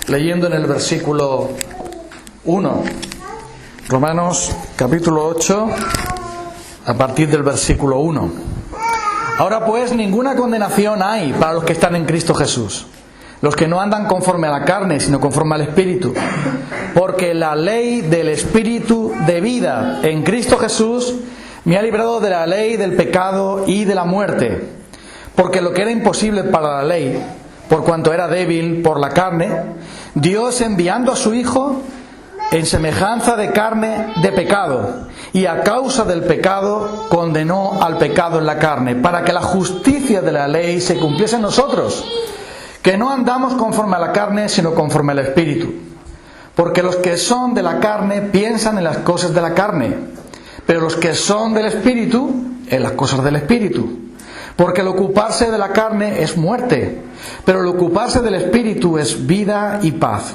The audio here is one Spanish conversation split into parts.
leyendo en el versículo 1, Romanos capítulo 8, a partir del versículo 1. Ahora pues, ninguna condenación hay para los que están en Cristo Jesús, los que no andan conforme a la carne, sino conforme al Espíritu. Porque la ley del Espíritu de vida en Cristo Jesús me ha librado de la ley del pecado y de la muerte. Porque lo que era imposible para la ley, por cuanto era débil por la carne, Dios, enviando a su Hijo en semejanza de carne de pecado, y a causa del pecado condenó al pecado en la carne, para que la justicia de la ley se cumpliese en nosotros, que no andamos conforme a la carne, sino conforme al Espíritu. Porque los que son de la carne piensan en las cosas de la carne, pero los que son del Espíritu, en las cosas del Espíritu. Porque el ocuparse de la carne es muerte, pero el ocuparse del Espíritu es vida y paz.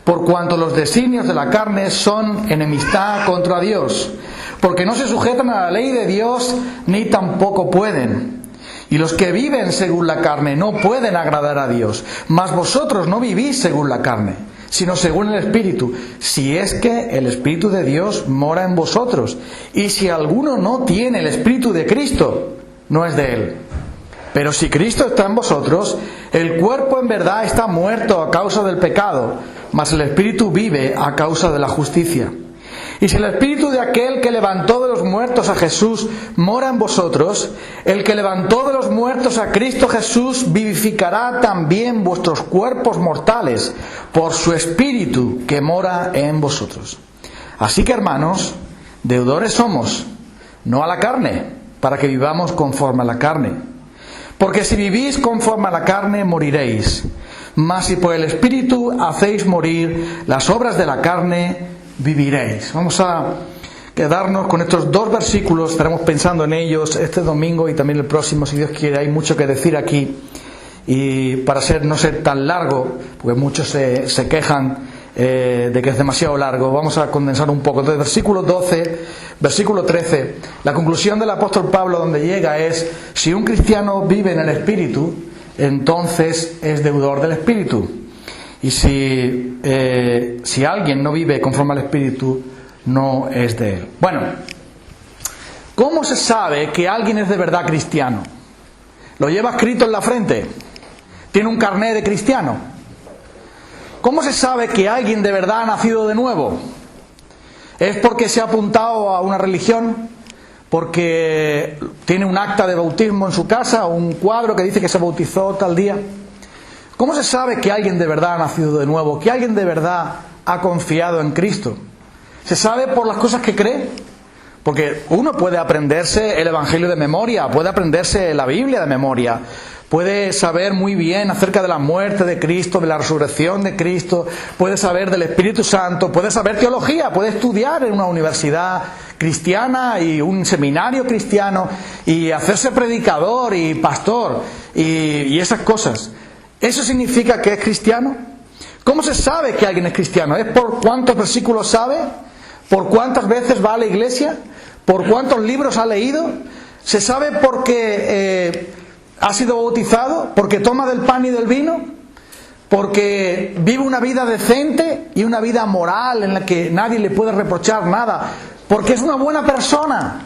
Por cuanto los designios de la carne son enemistad contra Dios, porque no se sujetan a la ley de Dios, ni tampoco pueden. Y los que viven según la carne no pueden agradar a Dios. Mas vosotros no vivís según la carne, sino según el Espíritu, si es que el Espíritu de Dios mora en vosotros. Y si alguno no tiene el Espíritu de Cristo, no es de él. Pero si Cristo está en vosotros, el cuerpo en verdad está muerto a causa del pecado, mas el Espíritu vive a causa de la justicia. Y si el Espíritu de aquel que levantó de los muertos a Jesús mora en vosotros, el que levantó de los muertos a Cristo Jesús vivificará también vuestros cuerpos mortales por su Espíritu que mora en vosotros. Así que, hermanos, deudores somos, no a la carne, para que vivamos conforme a la carne. Porque si vivís conforme a la carne, moriréis. Mas si por el Espíritu hacéis morir las obras de la carne, viviréis. Vamos a quedarnos con estos dos versículos, estaremos pensando en ellos este domingo y también el próximo, si Dios quiere. Hay mucho que decir aquí, y para no ser tan largo, porque muchos se quejan de que es demasiado largo, vamos a condensar un poco. Entonces, versículo 12, versículo 13, la conclusión del apóstol Pablo donde llega es: si un cristiano vive en el Espíritu, entonces es deudor del Espíritu. Y si alguien no vive conforme al Espíritu, no es de él. Bueno, ¿cómo se sabe que alguien es de verdad cristiano? ¿Lo lleva escrito en la frente? ¿Tiene un carné de cristiano? ¿Cómo se sabe que alguien de verdad ha nacido de nuevo? ¿Es porque se ha apuntado a una religión? ¿Porque tiene un acta de bautismo en su casa o un cuadro que dice que se bautizó tal día? ¿Cómo se sabe que alguien de verdad ha nacido de nuevo? ¿Que alguien de verdad ha confiado en Cristo? ¿Se sabe por las cosas que cree? Porque uno puede aprenderse el Evangelio de memoria, puede aprenderse la Biblia de memoria, puede saber muy bien acerca de la muerte de Cristo, de la resurrección de Cristo, puede saber del Espíritu Santo, puede saber teología, puede estudiar en una universidad cristiana y un seminario cristiano y hacerse predicador y pastor y esas cosas. ¿Eso significa que es cristiano? ¿Cómo se sabe que alguien es cristiano? ¿Es por cuántos versículos sabe? ¿Por cuántas veces va a la iglesia? ¿Por cuántos libros ha leído? ¿Se sabe porque ha sido bautizado? ¿Porque toma del pan y del vino? ¿Porque vive una vida decente y una vida moral en la que nadie le puede reprochar nada? ¿Porque es una buena persona?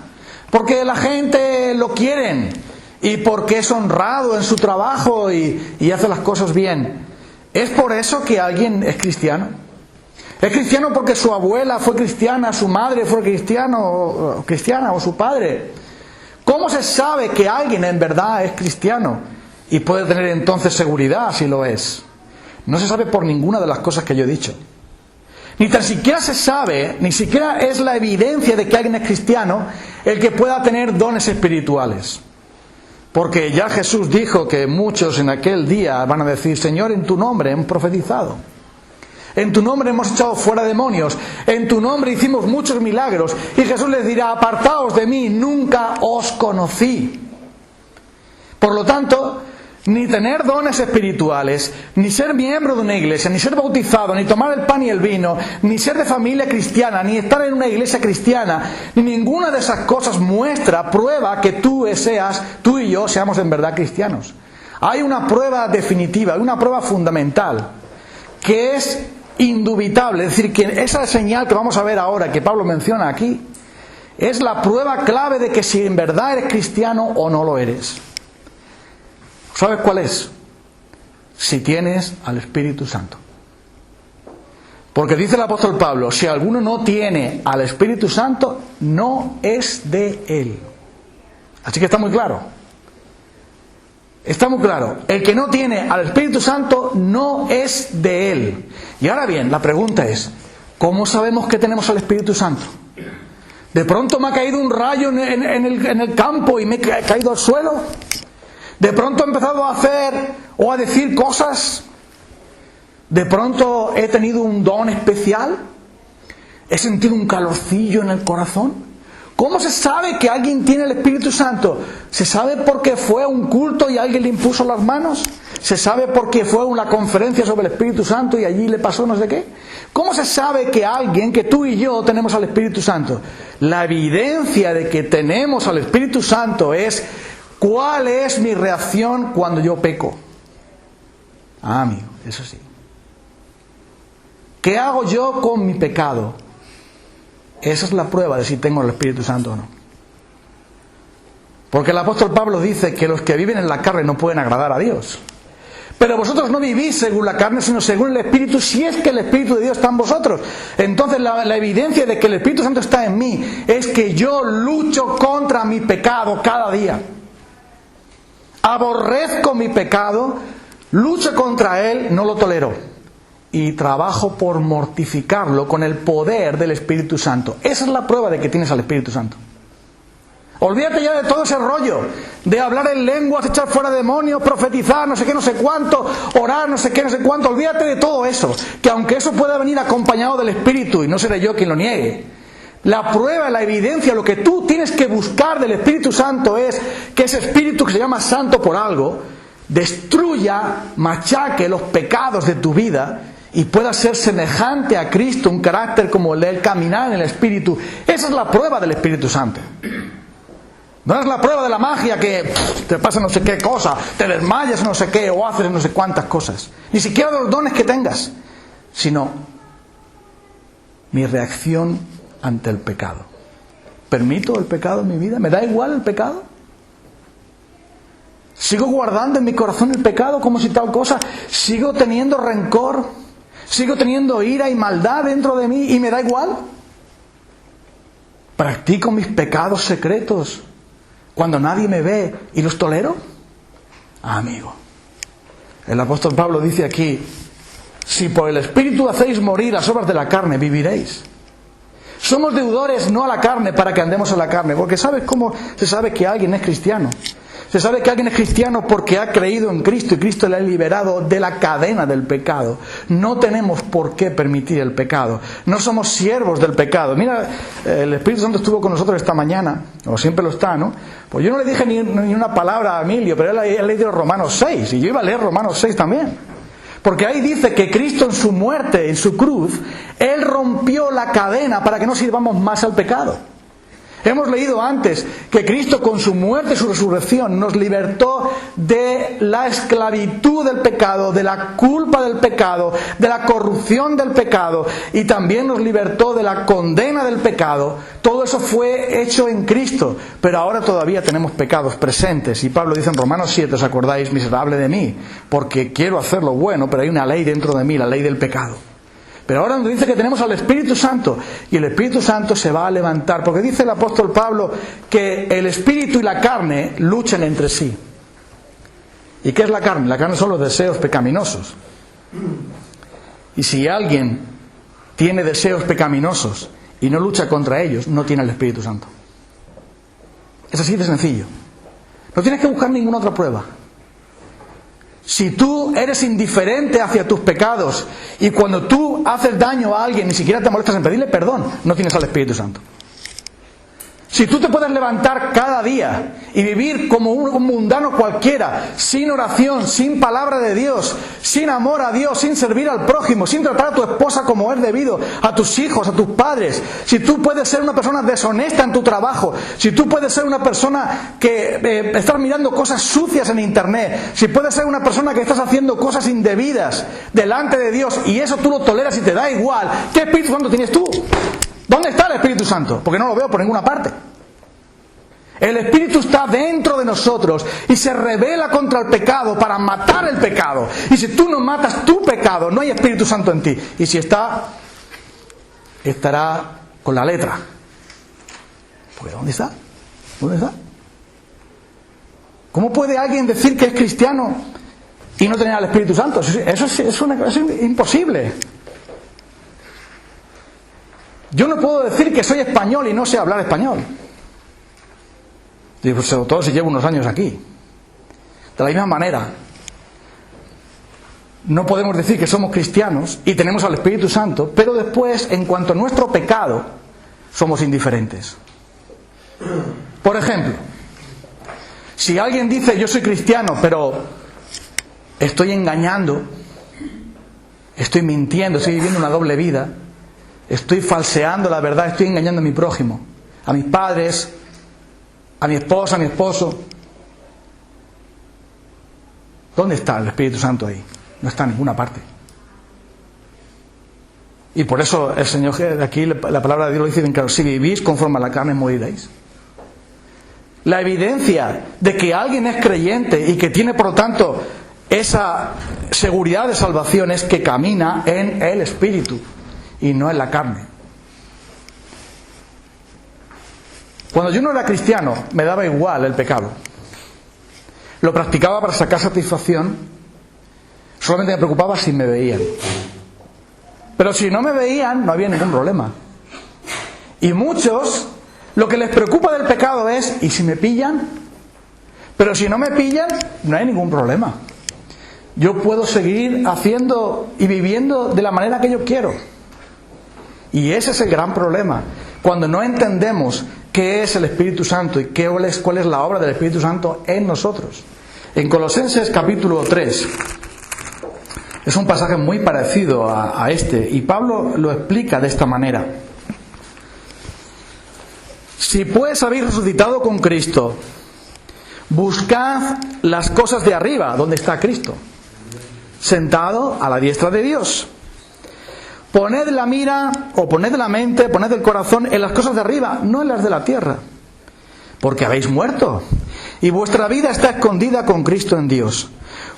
¿Porque la gente lo quiere? ¿Y porque es honrado en su trabajo y hace las cosas bien? ¿Es por eso que alguien es cristiano? ¿Es cristiano porque su abuela fue cristiana, su madre fue cristiana o su padre? ¿Cómo se sabe que alguien en verdad es cristiano y puede tener entonces seguridad si lo es? No se sabe por ninguna de las cosas que yo he dicho. Ni tan siquiera se sabe, ni siquiera es la evidencia de que alguien es cristiano el que pueda tener dones espirituales. Porque ya Jesús dijo que muchos en aquel día van a decir: Señor, en tu nombre hemos profetizado, en tu nombre hemos echado fuera demonios, en tu nombre hicimos muchos milagros. Y Jesús les dirá: apartaos de mí, nunca os conocí. Por lo tanto, ni tener dones espirituales, ni ser miembro de una iglesia, ni ser bautizado, ni tomar el pan y el vino, ni ser de familia cristiana, ni estar en una iglesia cristiana, ni ninguna de esas cosas prueba que tú y yo seamos en verdad cristianos. Hay una prueba definitiva, hay una prueba fundamental, que es indubitable, es decir, que esa señal que vamos a ver ahora, que Pablo menciona aquí, es la prueba clave de que si en verdad eres cristiano o no lo eres. ¿Sabes cuál es? Si tienes al Espíritu Santo. Porque dice el apóstol Pablo, si alguno no tiene al Espíritu Santo, no es de él. Así que está muy claro. Está muy claro. El que no tiene al Espíritu Santo no es de él. Y ahora bien, la pregunta es, ¿cómo sabemos que tenemos al Espíritu Santo? ¿De pronto me ha caído un rayo en el campo y me he caído al suelo? ¿De pronto he empezado a hacer o a decir cosas? ¿De pronto he tenido un don especial? ¿He sentido un calorcillo en el corazón? ¿Cómo se sabe que alguien tiene el Espíritu Santo? ¿Se sabe porque fue a un culto y alguien le impuso las manos? ¿Se sabe porque fue a una conferencia sobre el Espíritu Santo y allí le pasó no sé qué? ¿Cómo se sabe que alguien, que tú y yo tenemos al Espíritu Santo? La evidencia de que tenemos al Espíritu Santo es ¿cuál es mi reacción cuando yo peco? Ah, amigo, eso sí. ¿Qué hago yo con mi pecado? Esa es la prueba de si tengo el Espíritu Santo o no. Porque el apóstol Pablo dice que los que viven en la carne no pueden agradar a Dios. Pero vosotros no vivís según la carne, sino según el Espíritu, si es que el Espíritu de Dios está en vosotros. Entonces la evidencia de que el Espíritu Santo está en mí es que yo lucho contra mi pecado cada día. Aborrezco mi pecado, lucho contra él, no lo tolero. Y trabajo por mortificarlo con el poder del Espíritu Santo. Esa es la prueba de que tienes al Espíritu Santo. Olvídate ya de todo ese rollo de hablar en lenguas, echar fuera demonios, profetizar, no sé qué, no sé cuánto, orar, no sé qué, no sé cuánto. Olvídate de todo eso, que aunque eso pueda venir acompañado del Espíritu, y no seré yo quien lo niegue, la prueba, la evidencia, lo que tú tienes que buscar del Espíritu Santo es que ese Espíritu, que se llama Santo por algo, destruya, machaque los pecados de tu vida y pueda ser semejante a Cristo, un carácter como el de él, caminar en el Espíritu. Esa es la prueba del Espíritu Santo. No es la prueba de la magia que te pasa no sé qué cosa, te desmayas no sé qué o haces no sé cuántas cosas. Ni siquiera de los dones que tengas, sino mi reacción ante el pecado. ¿Permito el pecado en mi vida? ¿Me da igual el pecado? ¿Sigo guardando en mi corazón el pecado como si tal cosa? ¿Sigo teniendo rencor? ¿Sigo teniendo ira y maldad dentro de mí y me da igual? ¿Practico mis pecados secretos cuando nadie me ve y los tolero? Ah, amigo, el apóstol Pablo dice aquí, si por el Espíritu hacéis morir las obras de la carne, viviréis. Somos deudores no a la carne para que andemos a la carne, porque ¿sabes cómo se sabe que alguien es cristiano? Se sabe que alguien es cristiano porque ha creído en Cristo y Cristo le ha liberado de la cadena del pecado. No tenemos por qué permitir el pecado. No somos siervos del pecado. Mira, el Espíritu Santo estuvo con nosotros esta mañana, o siempre lo está, ¿no? Pues yo no le dije ni una palabra a Emilio, pero él ha leído Romanos 6, y yo iba a leer Romanos 6 también. Porque ahí dice que Cristo en su muerte, en su cruz, Él rompió la cadena para que no sirvamos más al pecado. Hemos leído antes que Cristo con su muerte y su resurrección nos libertó de la esclavitud del pecado, de la culpa del pecado, de la corrupción del pecado, y también nos libertó de la condena del pecado. Todo eso fue hecho en Cristo, pero ahora todavía tenemos pecados presentes. Y Pablo dice en Romanos 7, ¿os acordáis? Miserable de mí, porque quiero hacer lo bueno, pero hay una ley dentro de mí, la ley del pecado. Pero ahora nos dice que tenemos al Espíritu Santo, y el Espíritu Santo se va a levantar, porque dice el apóstol Pablo que el Espíritu y la carne luchan entre sí. ¿Y qué es la carne? La carne son los deseos pecaminosos. Y si alguien tiene deseos pecaminosos y no lucha contra ellos, no tiene el Espíritu Santo. Es así de sencillo. No tienes que buscar ninguna otra prueba. Si tú eres indiferente hacia tus pecados y cuando tú haces daño a alguien ni siquiera te molestas en pedirle perdón, no tienes al Espíritu Santo. Si Si tú te puedes levantar cada día y vivir como un mundano cualquiera, sin oración, sin palabra de Dios, sin amor a Dios, sin servir al prójimo, sin tratar a tu esposa como es debido, a tus hijos, a tus padres, si tú puedes ser una persona deshonesta en tu trabajo, si tú puedes ser una persona que estás mirando cosas sucias en internet, si puedes ser una persona que estás haciendo cosas indebidas delante de Dios y eso tú lo toleras y te da igual, ¿qué Espíritu Santo tienes tú? ¿Dónde está el Espíritu Santo? Porque no lo veo por ninguna parte. El Espíritu está dentro de nosotros y se revela contra el pecado para matar el pecado. Y si tú no matas tu pecado, no hay Espíritu Santo en ti. Y si está, estará con la letra. Pues ¿dónde está? ¿Dónde está? ¿Cómo puede alguien decir que es cristiano y no tener al Espíritu Santo? Eso es imposible. Yo no puedo decir que soy español y no sé hablar español. Y pues, sobre todo si llevo unos años aquí. De la misma manera, no podemos decir que somos cristianos y tenemos al Espíritu Santo, pero después, en cuanto a nuestro pecado, somos indiferentes. Por ejemplo, si alguien dice yo soy cristiano, pero estoy engañando, estoy mintiendo, estoy viviendo una doble vida, estoy falseando la verdad, estoy engañando a mi prójimo, a mis padres, a mi esposa, a mi esposo. ¿Dónde está el Espíritu Santo ahí? No está en ninguna parte. Y por eso el Señor, aquí la palabra de Dios lo dice bien claro: si vivís conforme a la carne, moriréis. La evidencia de que alguien es creyente y que tiene por lo tanto esa seguridad de salvación es que camina en el Espíritu y no en la carne. Cuando yo no era cristiano, me daba igual el pecado. Lo practicaba para sacar satisfacción. Solamente me preocupaba si me veían. Pero si no me veían, no había ningún problema. Y muchos, lo que les preocupa del pecado es: ¿y si me pillan? Pero si no me pillan, no hay ningún problema. Yo puedo seguir haciendo y viviendo de la manera que yo quiero. Y ese es el gran problema. Cuando no entendemos qué es el Espíritu Santo y cuál es la obra del Espíritu Santo en nosotros. En Colosenses capítulo 3 es un pasaje muy parecido a este, y Pablo lo explica de esta manera: si pues habéis resucitado con Cristo, buscad las cosas de arriba, donde está Cristo, sentado a la diestra de Dios. Poned la mira, o poned la mente, poned el corazón en las cosas de arriba, no en las de la tierra. Porque habéis muerto, y vuestra vida está escondida con Cristo en Dios.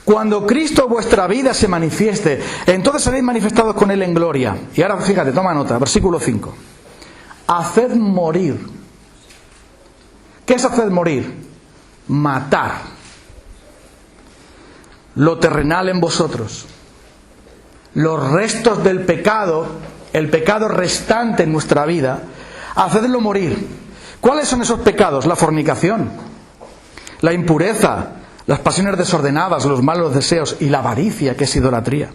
Cuando Cristo vuestra vida se manifieste, entonces seréis manifestados con Él en gloria. Y ahora fíjate, toma nota, versículo 5. Haced morir. ¿Qué es hacer morir? Matar lo terrenal en vosotros. Los restos del pecado, el pecado restante en nuestra vida, hacedlo morir. ¿Cuáles son esos pecados? La fornicación, la impureza, las pasiones desordenadas, los malos deseos y la avaricia, que es idolatría.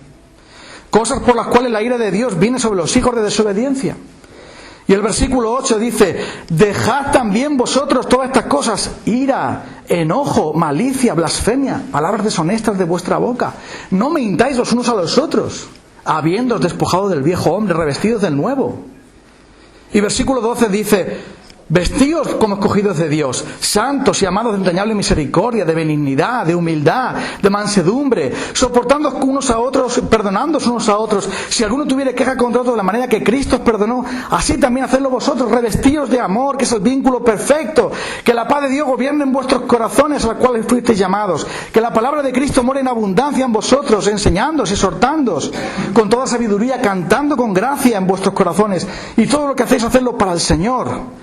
Cosas por las cuales la ira de Dios viene sobre los hijos de desobediencia. Y el versículo 8 dice: dejad también vosotros todas estas cosas: ira, enojo, malicia, blasfemia, palabras deshonestas de vuestra boca. No mintáis los unos a los otros, habiéndoos despojado del viejo hombre, revestidos del nuevo. Y versículo 12 dice: vestíos como escogidos de Dios, santos y amados de entrañable misericordia, de benignidad, de humildad, de mansedumbre, soportándoos unos a otros, perdonándoos unos a otros. Si alguno tuviere queja contra otro, de la manera que Cristo os perdonó, así también hacedlo vosotros, revestíos de amor, que es el vínculo perfecto. Que la paz de Dios gobierne en vuestros corazones, a los cuales fuisteis llamados. Que la palabra de Cristo more en abundancia en vosotros, enseñándoos, exhortándoos, con toda sabiduría, cantando con gracia en vuestros corazones. Y todo lo que hacéis, hacedlo para el Señor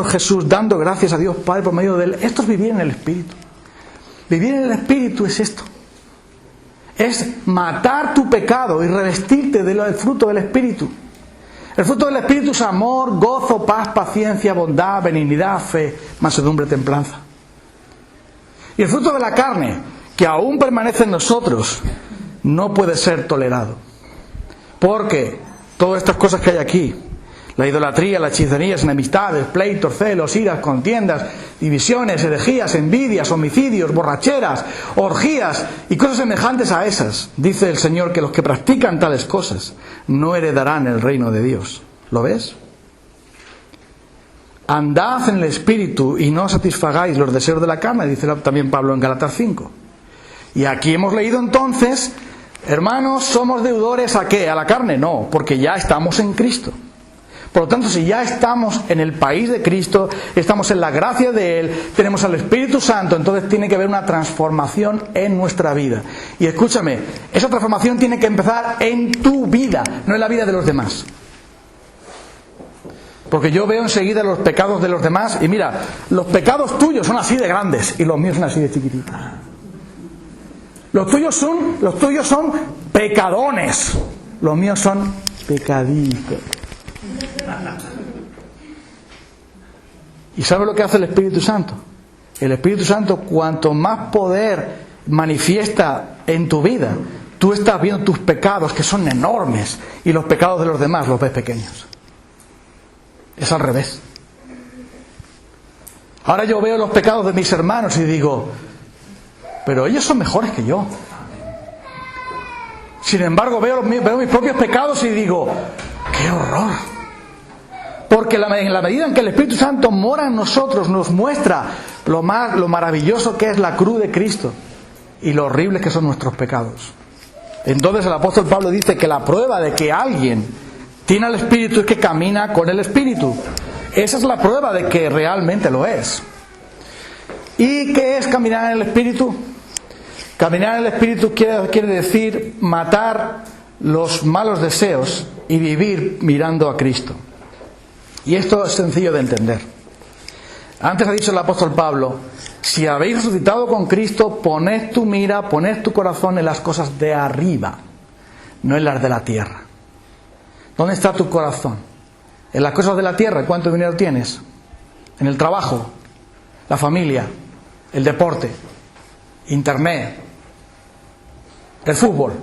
Jesús, dando gracias a Dios Padre por medio de Él. Esto es vivir en el Espíritu. Vivir en el Espíritu es esto. Es matar tu pecado y revestirte del fruto del Espíritu. El fruto del Espíritu es amor, gozo, paz, paciencia, bondad, benignidad, fe, mansedumbre, templanza. Y el fruto de la carne, que aún permanece en nosotros, no puede ser tolerado. Porque todas estas cosas que hay aquí La idolatría, las hechicerías, enemistades, pleitos, celos, iras, contiendas, divisiones, herejías, envidias, homicidios, borracheras, orgías y cosas semejantes a esas. Dice el Señor que los que practican tales cosas no heredarán el reino de Dios. ¿Lo ves? Andad en el Espíritu y no satisfagáis los deseos de la carne, dice también Pablo en Gálatas 5. Y aquí hemos leído entonces, hermanos, ¿somos deudores a qué? ¿A la carne? No, porque ya estamos en Cristo. Por lo tanto, si ya estamos en el país de Cristo, estamos en la gracia de Él, tenemos al Espíritu Santo, entonces tiene que haber una transformación en nuestra vida. Y escúchame, esa transformación tiene que empezar en tu vida, no en la vida de los demás. Porque yo veo enseguida los pecados de los demás y mira, los pecados tuyos son así de grandes y los míos son así de chiquititos. Los tuyos son pecadones, los míos son pecaditos. ¿Y sabe lo que hace el Espíritu Santo? El Espíritu Santo, cuanto más poder manifiesta en tu vida, tú estás viendo tus pecados que son enormes y los pecados de los demás los ves pequeños. Es al revés. Ahora yo veo los pecados de mis hermanos y digo, pero ellos son mejores que yo. Sin embargo, veo mis propios pecados y digo, ¡qué horror! Porque en la medida en que el Espíritu Santo mora en nosotros, nos muestra lo maravilloso que es la cruz de Cristo y lo horribles que son nuestros pecados. Entonces el apóstol Pablo dice que la prueba de que alguien tiene al Espíritu es que camina con el Espíritu. Esa es la prueba de que realmente lo es. ¿Y qué es caminar en el Espíritu? Caminar en el Espíritu quiere decir matar los malos deseos y vivir mirando a Cristo. Y esto es sencillo de entender. Antes ha dicho el apóstol Pablo, si habéis resucitado con Cristo, poned tu mira, poned tu corazón en las cosas de arriba, no en las de la tierra. ¿Dónde está tu corazón? ¿En las cosas de la tierra? ¿Cuánto dinero tienes? ¿En el trabajo? ¿La familia? ¿El deporte? ¿Internet? ¿El fútbol?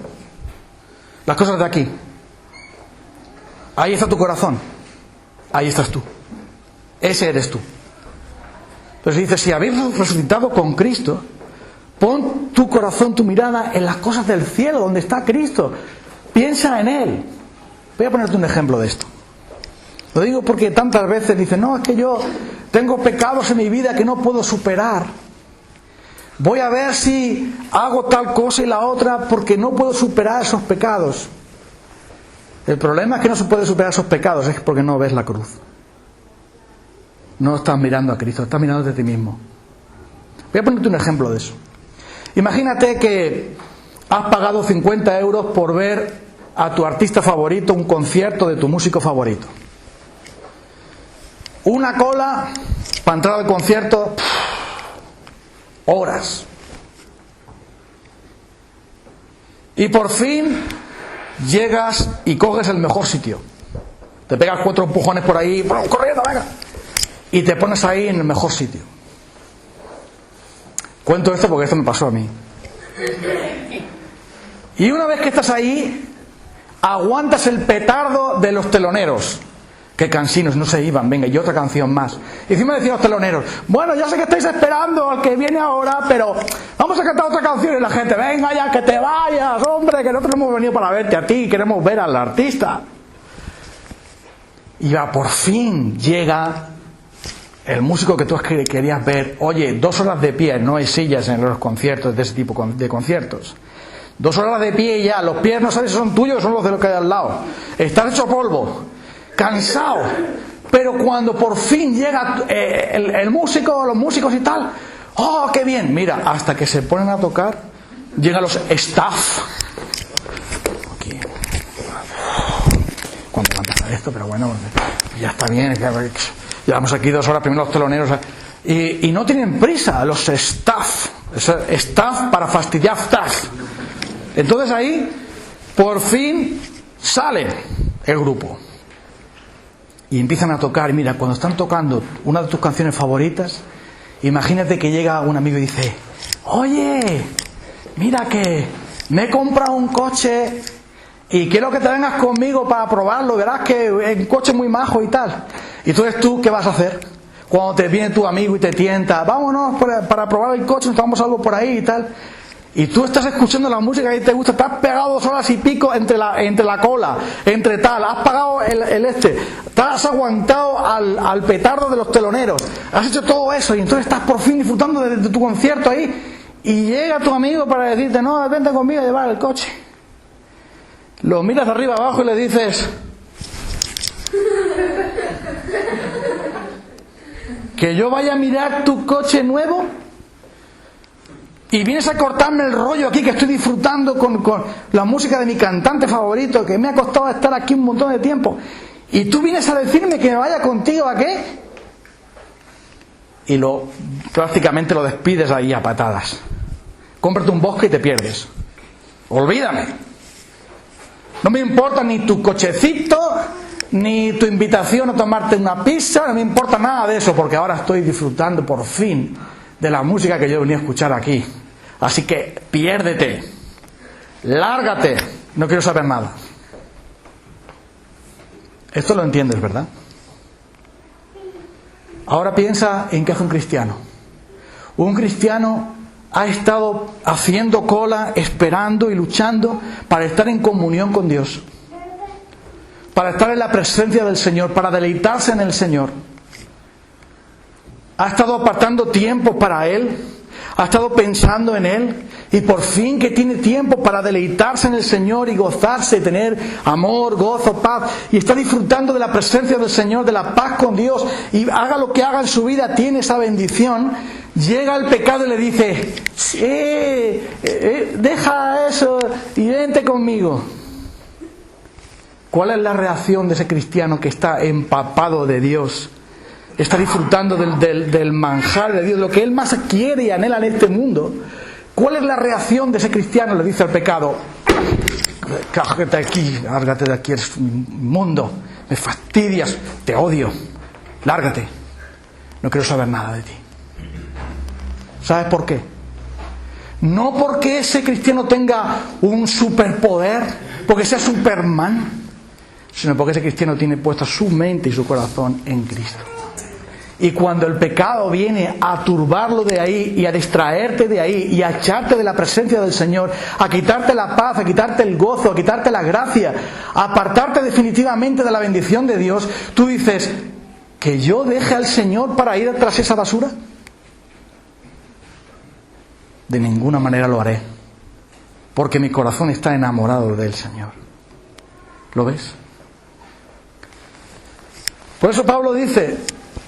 Las cosas de aquí. Ahí está tu corazón. Ahí estás tú. Ese eres tú. Entonces dice, si habéis resucitado con Cristo, pon tu corazón, tu mirada en las cosas del cielo, donde está Cristo. Piensa en Él. Voy a ponerte un ejemplo de esto. Lo digo porque tantas veces dicen, no, es que yo tengo pecados en mi vida que no puedo superar. Voy a ver si hago tal cosa y la otra porque no puedo superar esos pecados. El problema es que no se puede superar esos pecados, es porque no ves la cruz. No estás mirando a Cristo, estás mirando de ti mismo. Voy a ponerte un ejemplo de eso. Imagínate que has pagado 50 euros por ver a tu artista favorito, un concierto de tu músico favorito. Una cola para entrar al concierto, horas. Y por fin llegas y coges el mejor sitio. Te pegas 4 empujones por ahí, corriendo, venga. Y te pones ahí en el mejor sitio. Cuento esto porque esto me pasó a mí. Y una vez que estás ahí, aguantas el petardo de los teloneros. Qué cansinos, no se iban, venga, y otra canción más. Y encima decían los teloneros, bueno, ya sé que estáis esperando al que viene ahora, pero vamos a cantar otra canción. Y la gente, venga ya, que te vayas, hombre, que nosotros hemos venido para verte a ti, queremos ver al artista. Y ya por fin llega el músico que tú querías ver. Oye, 2 horas de pie, no hay sillas en los conciertos de ese tipo de conciertos. 2 horas de pie y ya, los pies no sabes si son tuyos o son los de los que hay al lado. Estás hecho polvo, cansado, pero cuando por fin llega el músico, los músicos y tal, ¡oh, qué bien! Mira, hasta que se ponen a tocar, llegan los staff. Aquí. ¿Cuándo cantas esto? Pero bueno, ya está bien, llevamos aquí 2 horas, primero los teloneros, y no tienen prisa, los staff para fastidiar staff. Entonces ahí, por fin, sale el grupo. Y empiezan a tocar, y mira, cuando están tocando una de tus canciones favoritas, imagínate que llega un amigo y dice, oye, mira que me he comprado un coche y quiero que te vengas conmigo para probarlo, verás que el coche es muy majo y tal. Y entonces tú, ¿qué vas a hacer? Cuando te viene tu amigo y te tienta, vámonos para probar el coche, nos tomamos algo por ahí y tal. Y tú estás escuchando la música que te gusta, te has pegado 2 horas y pico entre la cola, entre tal, has pagado te has aguantado al petardo de los teloneros, has hecho todo eso y entonces estás por fin disfrutando de tu concierto ahí y llega tu amigo para decirte, no, vente conmigo a llevar el coche. Lo miras de arriba abajo y le dices, que yo vaya a mirar tu coche nuevo y vienes a cortarme el rollo aquí que estoy disfrutando con la música de mi cantante favorito, que me ha costado estar aquí un montón de tiempo, y tú vienes a decirme que me vaya contigo ¿a qué? Y prácticamente lo despides ahí a patadas. Cómprate un bosque y te pierdes. Olvídame. No me importa ni tu cochecito, ni tu invitación a tomarte una pizza, no me importa nada de eso, porque ahora estoy disfrutando por fin de la música que yo venía a escuchar aquí. Así que piérdete, lárgate, no quiero saber nada. Esto lo entiendes, ¿verdad? Ahora piensa en qué hace un cristiano. Un cristiano ha estado haciendo cola, esperando y luchando para estar en comunión con Dios, para estar en la presencia del Señor, para deleitarse en el Señor. Ha estado apartando tiempo para Él, ha estado pensando en Él, y por fin que tiene tiempo para deleitarse en el Señor y gozarse, tener amor, gozo, paz, y está disfrutando de la presencia del Señor, de la paz con Dios, y haga lo que haga en su vida, tiene esa bendición. Llega el pecado y le dice, deja eso y vente conmigo. ¿Cuál es la reacción de ese cristiano que está empapado de Dios? Está disfrutando del manjar de Dios, lo que él más quiere y anhela en este mundo. ¿Cuál es la reacción de ese cristiano? Le dice al pecado, lárgate de aquí, eres inmundo, me fastidias, te odio, lárgate, no quiero saber nada de ti. ¿Sabes por qué? No porque ese cristiano tenga un superpoder, porque sea Superman, sino porque ese cristiano tiene puesta su mente y su corazón en Cristo. Y cuando el pecado viene a turbarlo de ahí y a distraerte de ahí y a echarte de la presencia del Señor, a quitarte la paz, a quitarte el gozo, a quitarte la gracia, a apartarte definitivamente de la bendición de Dios, tú dices, ¿que yo deje al Señor para ir tras esa basura? De ninguna manera lo haré, porque mi corazón está enamorado del Señor. ¿Lo ves? Por eso Pablo dice,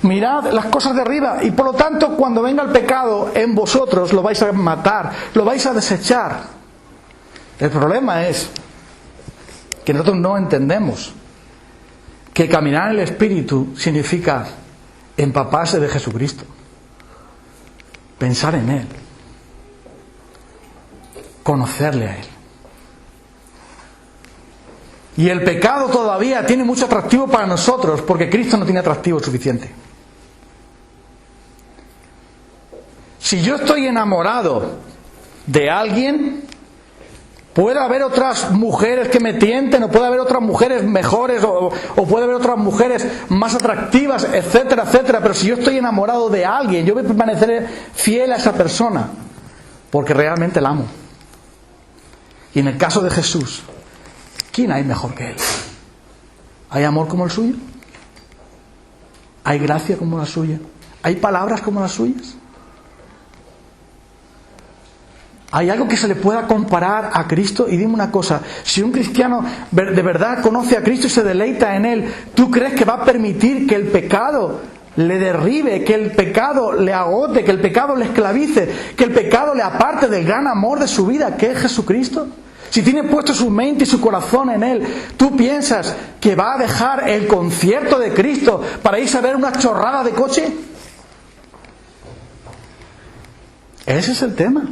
mirad las cosas de arriba, y por lo tanto cuando venga el pecado en vosotros lo vais a matar, lo vais a desechar. El problema es que nosotros no entendemos que caminar en el Espíritu significa empaparse de Jesucristo, pensar en Él, conocerle a Él. Y el pecado todavía tiene mucho atractivo para nosotros, porque Cristo no tiene atractivo suficiente. Si yo estoy enamorado de alguien, puede haber otras mujeres que me tienten, o puede haber otras mujeres mejores, o puede haber otras mujeres más atractivas, etcétera, etcétera. Pero si yo estoy enamorado de alguien, yo voy a permanecer fiel a esa persona, porque realmente la amo. Y en el caso de Jesús, ¿quién hay mejor que Él? ¿Hay amor como el suyo? ¿Hay gracia como la suya? ¿Hay palabras como las suyas? ¿Hay algo que se le pueda comparar a Cristo? Y dime una cosa, si un cristiano de verdad conoce a Cristo y se deleita en Él, ¿tú crees que va a permitir que el pecado le derribe, que el pecado le agote, que el pecado le esclavice, que el pecado le aparte del gran amor de su vida, que es Jesucristo? Si tiene puesto su mente y su corazón en Él, ¿tú piensas que va a dejar el concierto de Cristo para irse a ver una chorrada de coche? Ese es el tema.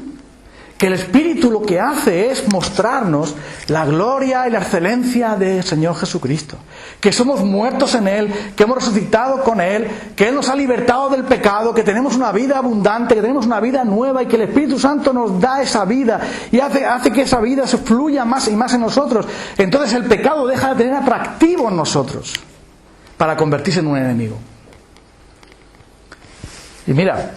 que el Espíritu lo que hace es mostrarnos la gloria y la excelencia del Señor Jesucristo, que somos muertos en Él, que hemos resucitado con Él, que Él nos ha libertado del pecado, que tenemos una vida abundante, que tenemos una vida nueva y que el Espíritu Santo nos da esa vida y hace que esa vida se fluya más y más en nosotros. Entonces el pecado deja de tener atractivo en nosotros para convertirse en un enemigo. Y mira,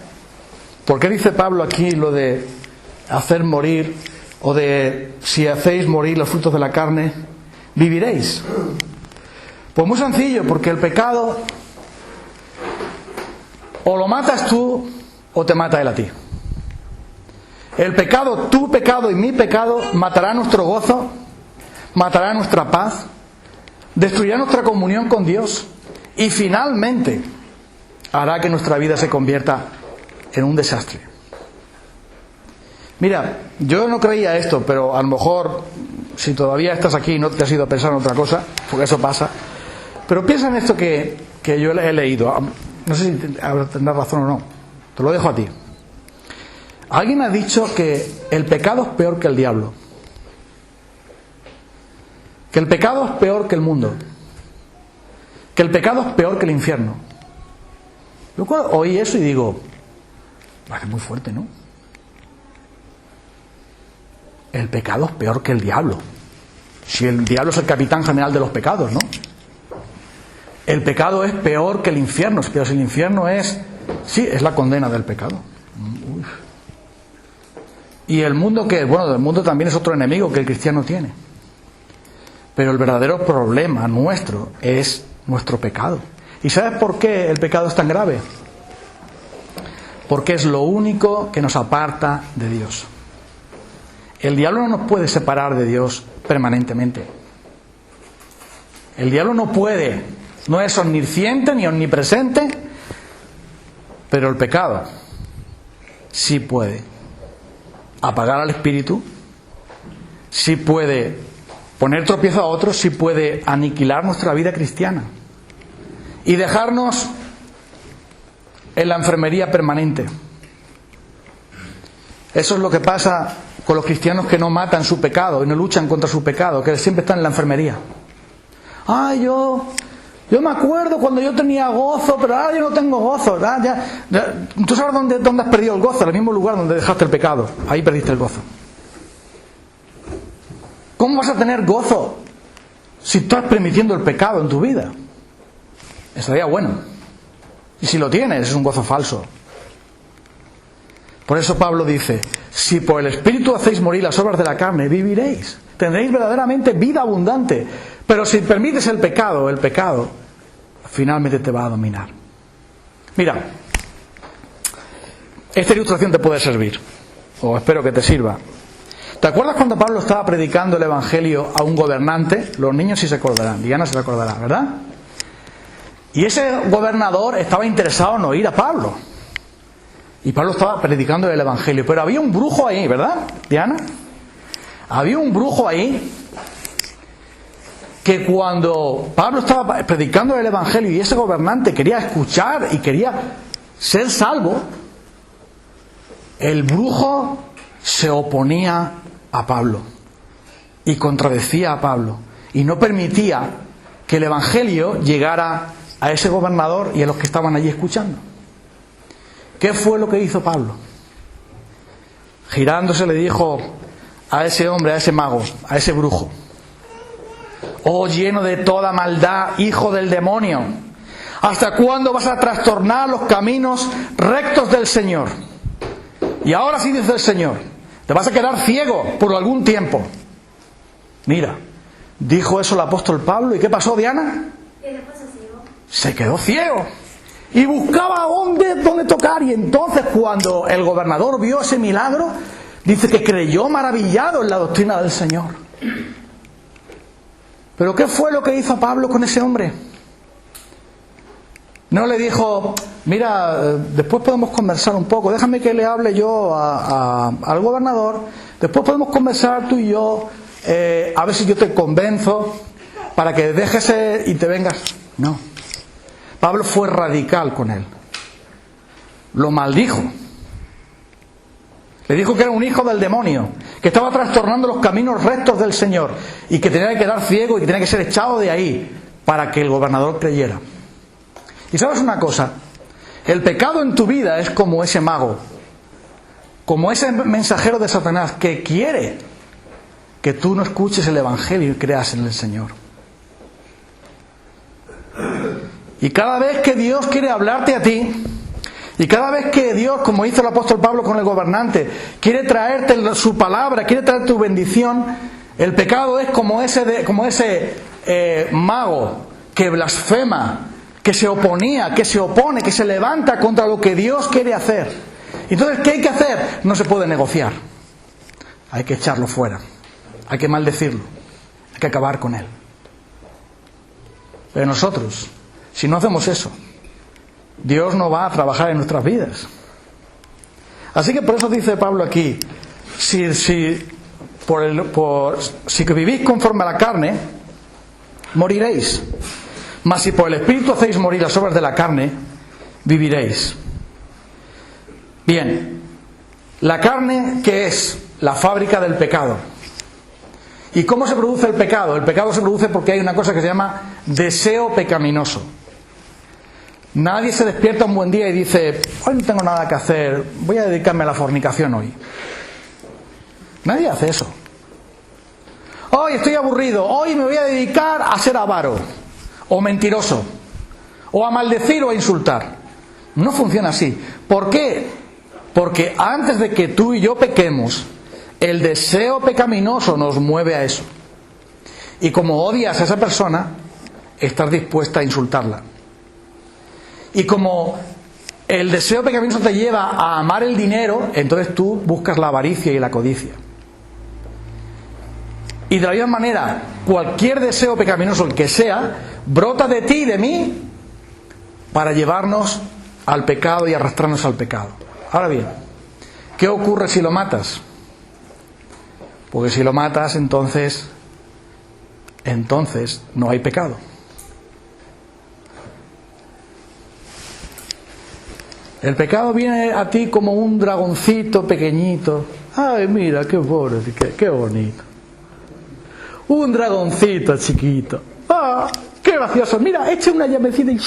¿por qué dice Pablo aquí lo de hacer morir, o de si hacéis morir los frutos de la carne, viviréis? Pues muy sencillo, porque el pecado o lo matas tú o te mata él a ti. El pecado, tu pecado y mi pecado, matará nuestro gozo, matará nuestra paz, destruirá nuestra comunión con Dios y finalmente hará que nuestra vida se convierta en un desastre. Mira, yo no creía esto, pero a lo mejor, si todavía estás aquí y no te has ido a pensar en otra cosa, porque eso pasa, pero piensa en esto que yo he leído. No sé si tendrás razón o no, te lo dejo a ti. Alguien ha dicho que el pecado es peor que el diablo, que el pecado es peor que el mundo, que el pecado es peor que el infierno. Yo oí eso y digo, parece muy fuerte, ¿no? El pecado es peor que el diablo. Si el diablo es el capitán general de los pecados, ¿no? El pecado es peor que el infierno, pero si el infierno es la condena del pecado. Uf. Y el mundo, que bueno, el mundo también es otro enemigo que el cristiano tiene. Pero el verdadero problema nuestro es nuestro pecado. ¿Y sabes por qué el pecado es tan grave? Porque es lo único que nos aparta de Dios. El diablo no nos puede separar de Dios permanentemente. El diablo no puede, no es omnisciente ni omnipresente, pero el pecado sí puede apagar al espíritu, sí puede poner tropiezo a otros, sí puede aniquilar nuestra vida cristiana y dejarnos en la enfermería permanente. Eso es lo que pasa con los cristianos que no matan su pecado y no luchan contra su pecado, que siempre están en la enfermería. Yo me acuerdo cuando yo tenía gozo, pero ahora yo no tengo gozo. ¿Tú sabes dónde has perdido el gozo? En el mismo lugar donde dejaste el pecado. Ahí perdiste el gozo. ¿Cómo vas a tener gozo si estás permitiendo el pecado en tu vida? Estaría bueno. Y si lo tienes, es un gozo falso. Por eso Pablo dice, si por el Espíritu hacéis morir las obras de la carne, viviréis. Tendréis verdaderamente vida abundante. Pero si permites el pecado finalmente te va a dominar. Mira, esta ilustración te puede servir, o espero que te sirva. ¿Te acuerdas cuando Pablo estaba predicando el Evangelio a un gobernante? Los niños sí se acordarán, Diana se acordará, ¿verdad? Y ese gobernador estaba interesado en oír a Pablo. Y Pablo estaba predicando el Evangelio. Pero había un brujo ahí, ¿verdad, Diana? Había un brujo ahí que cuando Pablo estaba predicando el Evangelio y ese gobernante quería escuchar y quería ser salvo, el brujo se oponía a Pablo y contradecía a Pablo y no permitía que el Evangelio llegara a ese gobernador y a los que estaban allí escuchando. ¿Qué fue lo que hizo Pablo? Girándose le dijo a ese hombre, a ese mago, a ese brujo: oh, lleno de toda maldad, hijo del demonio, ¿hasta cuándo vas a trastornar los caminos rectos del Señor? Y ahora sí, dice el Señor, te vas a quedar ciego por algún tiempo. Mira, dijo eso el apóstol Pablo, ¿y qué pasó, Diana? Se quedó ciego y buscaba dónde tocar. Y entonces, cuando el gobernador vio ese milagro, dice que creyó maravillado en la doctrina del Señor. ¿Pero qué fue lo que hizo Pablo con ese hombre? No le dijo: mira, después podemos conversar un poco, déjame que le hable yo al gobernador, después podemos conversar tú y yo, a ver si yo te convenzo para que dejes y te vengas. No. Pablo fue radical con él. Lo maldijo. Le dijo que era un hijo del demonio, que estaba trastornando los caminos rectos del Señor y que tenía que quedar ciego y que tenía que ser echado de ahí para que el gobernador creyera. Y sabes una cosa, el pecado en tu vida es como ese mago, como ese mensajero de Satanás que quiere que tú no escuches el Evangelio y creas en el Señor. Y cada vez que Dios quiere hablarte a ti, y cada vez que Dios, como hizo el apóstol Pablo con el gobernante, quiere traerte su palabra, quiere traer tu bendición, el pecado es como ese mago que blasfema, que se oponía, que se opone, que se levanta contra lo que Dios quiere hacer. Entonces, ¿qué hay que hacer? No se puede negociar. Hay que echarlo fuera. Hay que maldecirlo. Hay que acabar con él. Pero nosotros, si no hacemos eso, Dios no va a trabajar en nuestras vidas. Así que por eso dice Pablo aquí, si vivís conforme a la carne, moriréis. Mas si por el Espíritu hacéis morir las obras de la carne, viviréis. Bien, la carne, ¿qué es? La fábrica del pecado. ¿Y cómo se produce el pecado? El pecado se produce porque hay una cosa que se llama deseo pecaminoso. Nadie se despierta un buen día y dice, hoy no tengo nada que hacer, voy a dedicarme a la fornicación hoy. Nadie hace eso. Hoy estoy aburrido, hoy me voy a dedicar a ser avaro, o mentiroso, o a maldecir o a insultar. No funciona así. ¿Por qué? Porque antes de que tú y yo pequemos, el deseo pecaminoso nos mueve a eso. Y como odias a esa persona, estás dispuesta a insultarla. Y como el deseo pecaminoso te lleva a amar el dinero, entonces tú buscas la avaricia y la codicia. Y de la misma manera, cualquier deseo pecaminoso, el que sea, brota de ti y de mí para llevarnos al pecado y arrastrarnos al pecado. Ahora bien, ¿qué ocurre si lo matas? Porque si lo matas, entonces no hay pecado. El pecado viene a ti como un dragoncito pequeñito. Ay, mira, qué bonito. Un dragoncito chiquito. Ah, qué gracioso. Mira, echa una llamecita y...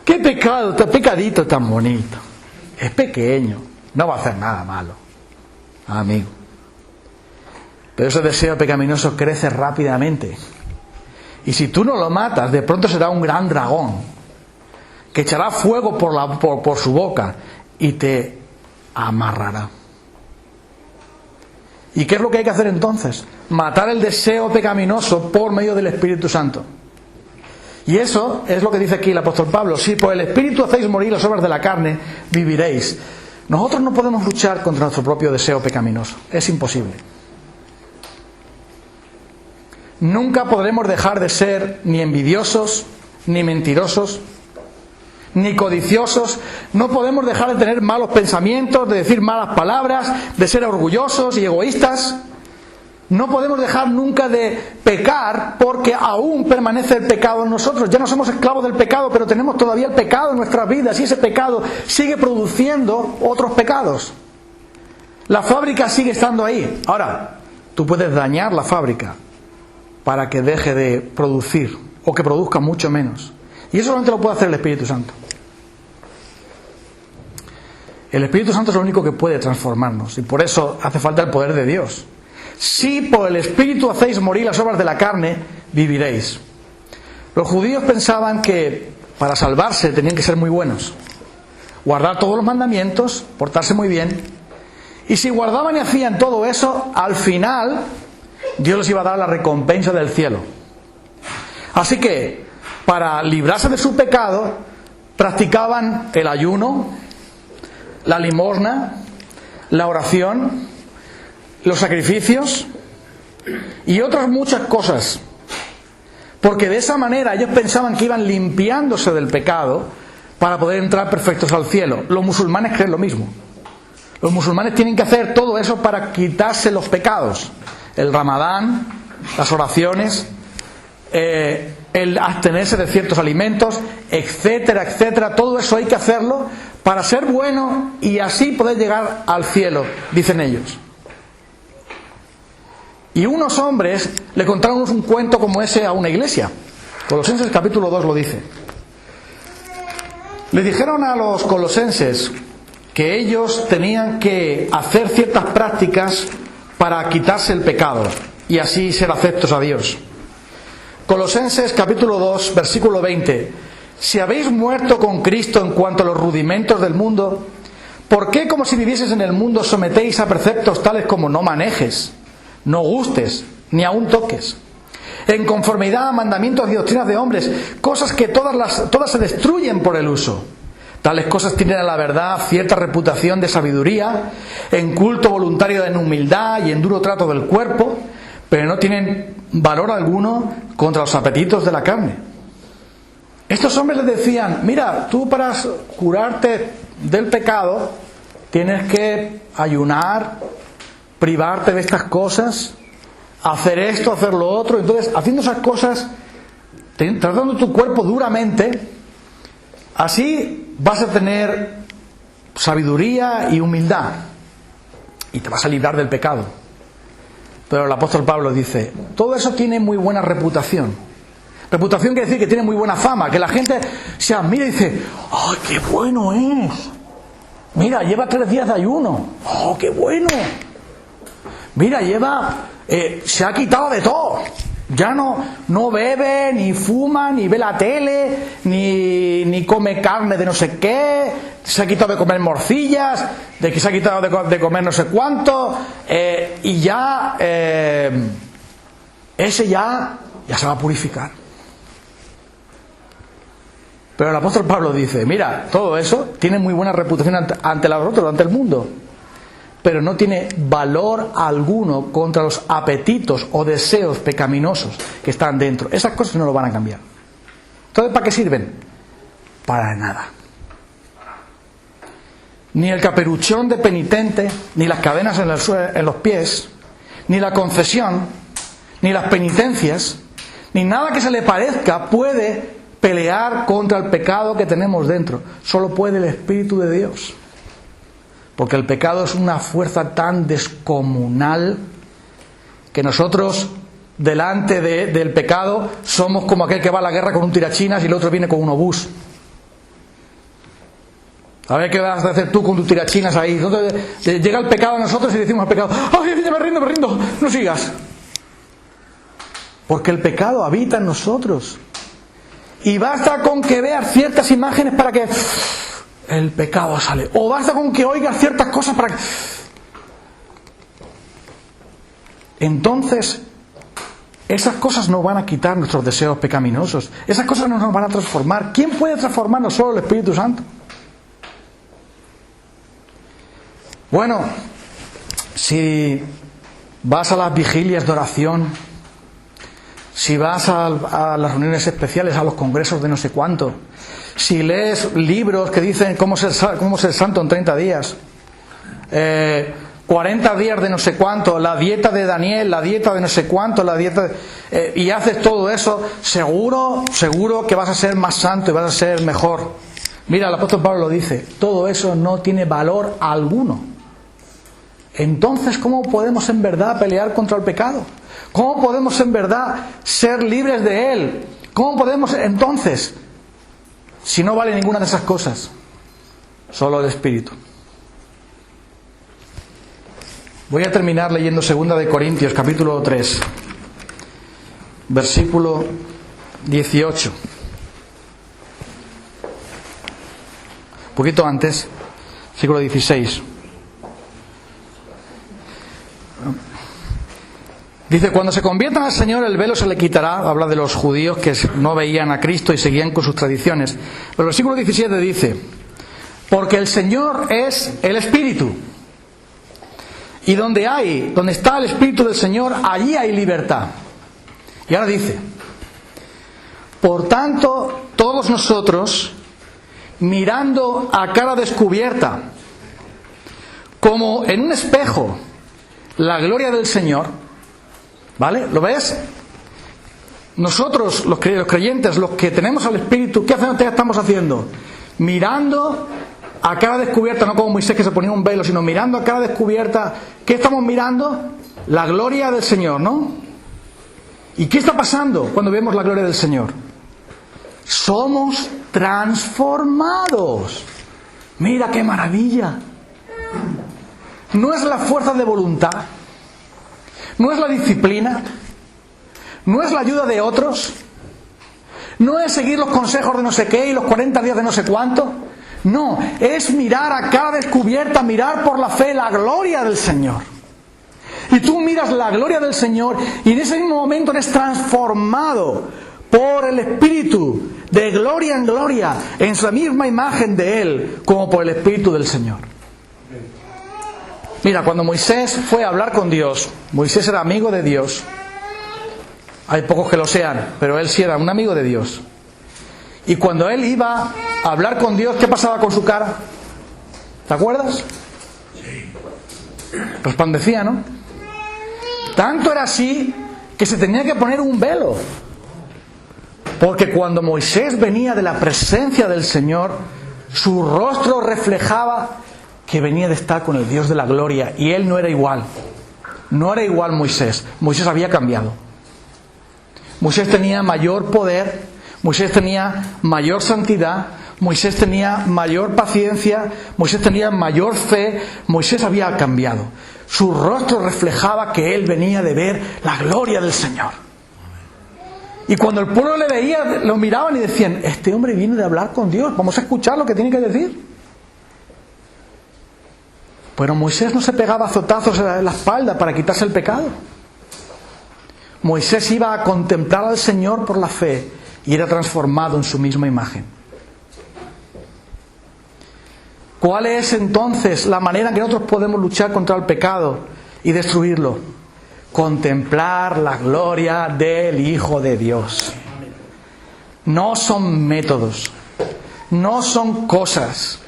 Qué pecadito tan bonito. Es pequeño, no va a hacer nada malo, amigo. Pero ese deseo pecaminoso crece rápidamente. Y si tú no lo matas, de pronto será un gran dragón que echará fuego por su boca y te amarrará. ¿Y qué es lo que hay que hacer entonces? Matar el deseo pecaminoso por medio del Espíritu Santo. Y eso es lo que dice aquí el apóstol Pablo. Si por el Espíritu hacéis morir las obras de la carne, viviréis. Nosotros no podemos luchar contra nuestro propio deseo pecaminoso. Es imposible. Nunca podremos dejar de ser ni envidiosos, ni mentirosos, ni codiciosos. No podemos dejar de tener malos pensamientos, de decir malas palabras, de ser orgullosos y egoístas. No podemos dejar nunca de pecar, porque aún permanece el pecado en nosotros. Ya no somos esclavos del pecado, pero tenemos todavía el pecado en nuestras vidas, y ese pecado sigue produciendo otros pecados. La fábrica sigue estando ahí. Ahora, tú puedes dañar la fábrica para que deje de producir, o que produzca mucho menos. Y eso solamente lo puede hacer el Espíritu Santo. El Espíritu Santo es lo único que puede transformarnos, y por eso hace falta el poder de Dios. Si por el Espíritu hacéis morir las obras de la carne, viviréis. Los judíos pensaban que para salvarse tenían que ser muy buenos, guardar todos los mandamientos, portarse muy bien, y si guardaban y hacían todo eso, al final Dios les iba a dar la recompensa del cielo. Así que, para librarse de su pecado, practicaban el ayuno, la limosna, la oración, los sacrificios y otras muchas cosas, porque de esa manera ellos pensaban que iban limpiándose del pecado para poder entrar perfectos al cielo. Los musulmanes creen lo mismo. Los musulmanes tienen que hacer todo eso para quitarse los pecados: el ramadán, las oraciones, el abstenerse de ciertos alimentos, etcétera, etcétera. Todo eso hay que hacerlo para ser bueno y así poder llegar al cielo, dicen ellos. Y unos hombres le contaron un cuento como ese a una iglesia. Colosenses capítulo 2 lo dice. Le dijeron a los colosenses que ellos tenían que hacer ciertas prácticas para quitarse el pecado y así ser aceptos a Dios. Colosenses capítulo 2, versículo 20. Si habéis muerto con Cristo en cuanto a los rudimentos del mundo, ¿por qué, como si vivieses en el mundo, sometéis a preceptos tales como no manejes, no gustes, ni aun toques? En conformidad a mandamientos y doctrinas de hombres, cosas que todas se destruyen por el uso. Tales cosas tienen a la verdad cierta reputación de sabiduría, en culto voluntario en humildad y en duro trato del cuerpo, pero no tienen valor alguno contra los apetitos de la carne. Estos hombres les decían, mira, tú para curarte del pecado tienes que ayunar, privarte de estas cosas, hacer esto, hacer lo otro. Entonces, haciendo esas cosas, tratando tu cuerpo duramente, así vas a tener sabiduría y humildad y te vas a librar del pecado. Pero el apóstol Pablo dice, todo eso tiene muy buena reputación. Reputación quiere decir que tiene muy buena fama, que la gente se admira y dice, ¡ay, qué bueno es! Mira, lleva 3 días de ayuno. ¡Oh, qué bueno! Mira, se ha quitado de todo. Ya no bebe, ni fuma, ni ve la tele, ni come carne de no sé qué. Se ha quitado de comer morcillas, de que se ha quitado de comer no sé cuánto. Y ya, ese ya se va a purificar. Pero el apóstol Pablo dice, mira, todo eso tiene muy buena reputación ante los otros, ante el mundo, pero no tiene valor alguno contra los apetitos o deseos pecaminosos que están dentro. Esas cosas no lo van a cambiar. Entonces, ¿para qué sirven? Para nada. Ni el caperuchón de penitente, ni las cadenas en los pies, ni la confesión, ni las penitencias, ni nada que se le parezca puede pelear contra el pecado que tenemos dentro. Solo puede el Espíritu de Dios. Porque el pecado es una fuerza tan descomunal que nosotros, delante del pecado, somos como aquel que va a la guerra con un tirachinas y el otro viene con un obús. A ver qué vas a hacer tú con tus tirachinas ahí. Entonces, llega el pecado a nosotros y decimos al pecado, ¡ay, ya me rindo! No sigas. Porque el pecado habita en nosotros. Y basta con que veas ciertas imágenes para que el pecado sale. O basta con que oigas ciertas cosas para que... Entonces, esas cosas no van a quitar nuestros deseos pecaminosos. Esas cosas no nos van a transformar. ¿Quién puede transformarnos? Solo el Espíritu Santo. Bueno, si vas a las vigilias de oración, si vas a las reuniones especiales, a los congresos de no sé cuánto, si lees libros que dicen cómo ser santo en 30 días, 40 días de no sé cuánto, la dieta de Daniel, la dieta de no sé cuánto, y haces todo eso, seguro que vas a ser más santo y vas a ser mejor. Mira, el apóstol Pablo lo dice, todo eso no tiene valor alguno. Entonces, ¿cómo podemos en verdad pelear contra el pecado? ¿Cómo podemos en verdad ser libres de él? ¿Cómo podemos entonces, si no vale ninguna de esas cosas? Solo el Espíritu. Voy a terminar leyendo 2 de Corintios, capítulo 3, versículo 18. Un poquito antes, versículo 16. Dice, cuando se conviertan al Señor el velo se le quitará. Habla de los judíos que no veían a Cristo y seguían con sus tradiciones. Pero el versículo 17 dice, porque el Señor es el Espíritu. Y donde está el Espíritu del Señor, allí hay libertad. Y ahora dice, por tanto, todos nosotros, mirando a cara descubierta, como en un espejo, la gloria del Señor, ¿vale? ¿Lo ves? Nosotros, los creyentes, los que tenemos al Espíritu, ¿qué estamos haciendo? Mirando a cara descubierta, no como Moisés que se ponía un velo, sino mirando a cara descubierta. ¿Qué estamos mirando? La gloria del Señor, ¿no? ¿Y qué está pasando cuando vemos la gloria del Señor? Somos transformados. Mira qué maravilla. No es la fuerza de voluntad, no es la disciplina, no es la ayuda de otros, no es seguir los consejos de no sé qué y los 40 días de no sé cuánto. No, es mirar a cara descubierta, mirar por la fe la gloria del Señor. Y tú miras la gloria del Señor y en ese mismo momento eres transformado por el Espíritu, de gloria en gloria, en la misma imagen de Él, como por el Espíritu del Señor. Mira, cuando Moisés fue a hablar con Dios, Moisés era amigo de Dios. Hay pocos que lo sean, pero él sí era un amigo de Dios. Y cuando él iba a hablar con Dios, ¿qué pasaba con su cara? ¿Te acuerdas? Resplandecía, ¿no? Tanto era así que se tenía que poner un velo. Porque cuando Moisés venía de la presencia del Señor, su rostro reflejaba que venía de estar con el Dios de la gloria. Y él no era igual. No era igual Moisés. Moisés había cambiado. Moisés tenía mayor poder. Moisés tenía mayor santidad, Moisés tenía mayor paciencia, Moisés tenía mayor fe, Moisés había cambiado. Su rostro reflejaba que él venía de ver la gloria del Señor. Y cuando el pueblo le veía, lo miraban y decían, este hombre viene de hablar con Dios, vamos a escuchar lo que tiene que decir. Pero Moisés no se pegaba azotazos en la espalda para quitarse el pecado. Moisés iba a contemplar al Señor por la fe y era transformado en su misma imagen. ¿Cuál es entonces la manera en que nosotros podemos luchar contra el pecado y destruirlo? Contemplar la gloria del Hijo de Dios. No son métodos, no son cosas,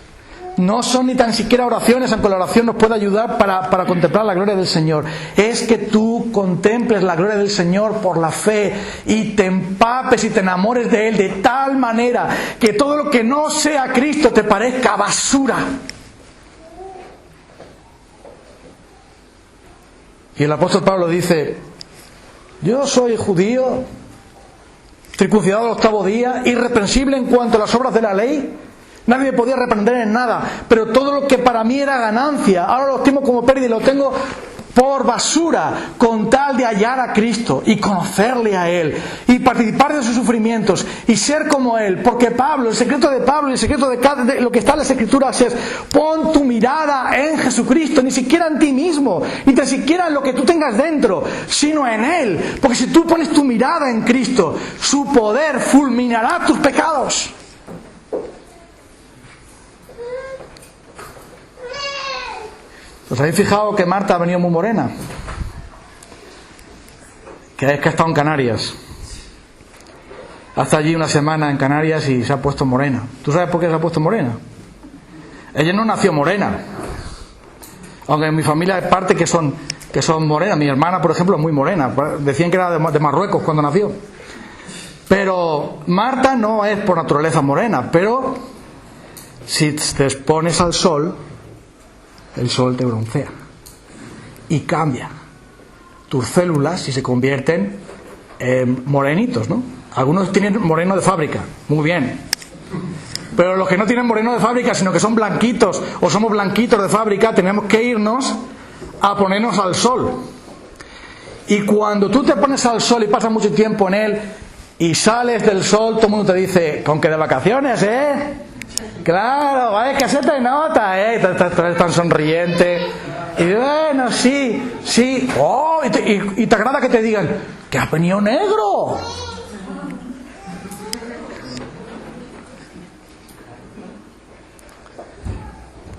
no son ni tan siquiera oraciones, aunque la oración nos puede ayudar para contemplar la gloria del Señor. Es que tú contemples la gloria del Señor por la fe y te empapes y te enamores de Él de tal manera que todo lo que no sea Cristo te parezca basura. Y el apóstol Pablo dice, yo soy judío, circuncidado al 8º día, irreprensible en cuanto a las obras de la ley. Nadie me podía reprender en nada, pero todo lo que para mí era ganancia, ahora lo tengo como pérdida y lo tengo por basura, con tal de hallar a Cristo y conocerle a Él y participar de sus sufrimientos y ser como Él. Porque Pablo, el secreto de Pablo y el secreto de lo que está en las Escrituras es: pon tu mirada en Jesucristo, ni siquiera en ti mismo, ni tan siquiera en lo que tú tengas dentro, sino en Él. Porque si tú pones tu mirada en Cristo, su poder fulminará tus pecados. ¿Os habéis fijado que Marta ha venido muy morena? Que es que ha estado en Canarias. Ha estado allí una semana en Canarias y se ha puesto morena. ¿Tú sabes por qué se ha puesto morena? Ella no nació morena. Aunque en mi familia hay parte que son morenas. Mi hermana, por ejemplo, es muy morena. Decían que era de Marruecos cuando nació. Pero Marta no es por naturaleza morena. Pero si te expones al sol, el sol te broncea y cambia tus células y se convierten en morenitos, ¿no? Algunos tienen moreno de fábrica, muy bien, pero los que no tienen moreno de fábrica, sino que son blanquitos o somos blanquitos de fábrica, tenemos que irnos a ponernos al sol. Y cuando tú te pones al sol y pasas mucho tiempo en él y sales del sol, todo el mundo te dice, ¿con qué de vacaciones, Claro, es que se te nota, Estás tan sonriente. Y bueno, sí. Oh, y te agrada que te digan que has venido negro.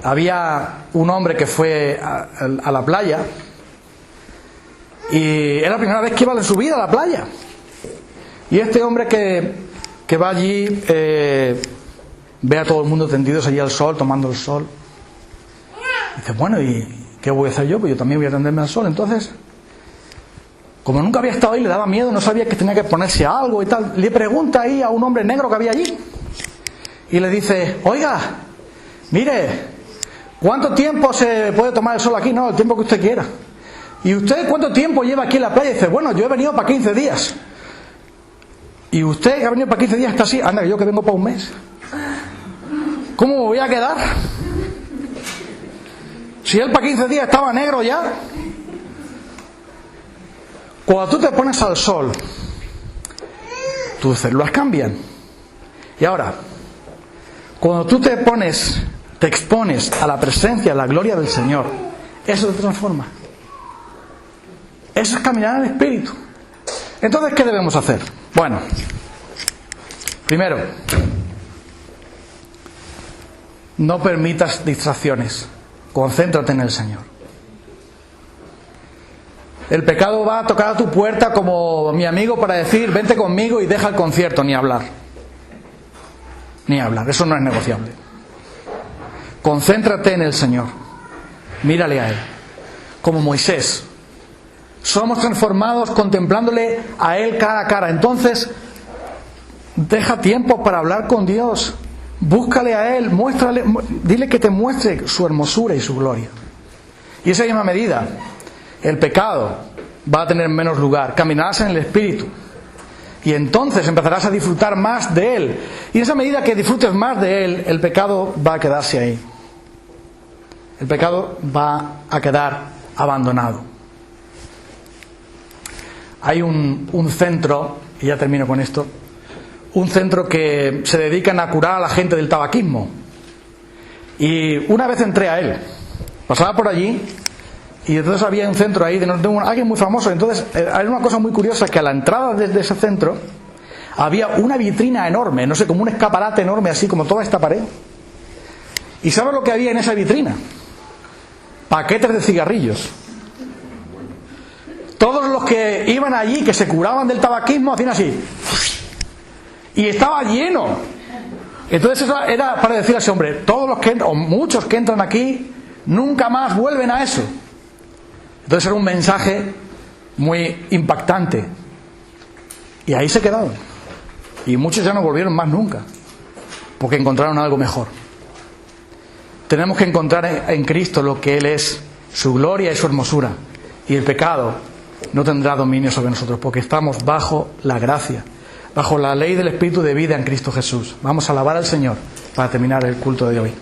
Había un hombre que fue a la playa y era la primera vez que iba en su vida a la playa. Y este hombre que va allí, ve a todo el mundo tendidos allí al sol, tomando el sol. Dice, bueno, ¿y qué voy a hacer yo? Pues yo también voy a tenderme al sol. Entonces, como nunca había estado ahí, le daba miedo, no sabía que tenía que ponerse algo y tal. Le pregunta ahí a un hombre negro que había allí. Y le dice, oiga, Mire, ¿cuánto tiempo se puede tomar el sol aquí? No, el tiempo que usted quiera. ¿Y usted cuánto tiempo lleva aquí en la playa? Y dice, bueno, yo he venido para 15 días. ¿Y usted que ha venido para 15 días está así? Anda, yo que vengo para un mes. ¿Cómo me voy a quedar? Si él para 15 días estaba negro ya. Cuando tú te pones al sol, tus células cambian. Y ahora, cuando tú te expones a la presencia, a la gloria del Señor, eso te transforma. Eso es caminar en el Espíritu. Entonces, ¿qué debemos hacer? Bueno, primero, no permitas distracciones. Concéntrate en el Señor. El pecado va a tocar a tu puerta como mi amigo para decir, vente conmigo y deja el concierto, ni hablar. Ni hablar, eso no es negociable. Concéntrate en el Señor. Mírale a Él. Como Moisés. Somos transformados contemplándole a Él cara a cara. Entonces, deja tiempo para hablar con Dios. Búscale a Él, muéstrale, dile que te muestre su hermosura y su gloria. Y esa misma medida, el pecado va a tener menos lugar. Caminarás en el Espíritu. Y entonces empezarás a disfrutar más de Él. Y en esa medida que disfrutes más de Él, el pecado va a quedarse ahí. El pecado va a quedar abandonado. Hay un centro, y ya termino con esto, un centro que se dedican a curar a la gente del tabaquismo. Y una vez entré a él, pasaba por allí, y entonces había un centro ahí de alguien muy famoso. Entonces hay una cosa muy curiosa, que a la entrada de ese centro había una vitrina enorme, no sé, como un escaparate enorme, así como toda esta pared. ¿Y sabes lo que había en esa vitrina? Paquetes de cigarrillos. Todos los que iban allí, que se curaban del tabaquismo, hacían así. Y estaba lleno. Entonces eso era para decir a ese hombre, todos los que entran, o muchos que entran aquí, nunca más vuelven a eso. Entonces era un mensaje muy impactante. Y ahí se quedaron. Y muchos ya no volvieron más nunca, porque encontraron algo mejor. Tenemos que encontrar en Cristo lo que Él es, su gloria y su hermosura. Y el pecado no tendrá dominio sobre nosotros, porque estamos bajo la gracia, bajo la ley del Espíritu de vida en Cristo Jesús. Vamos a alabar al Señor para terminar el culto de hoy.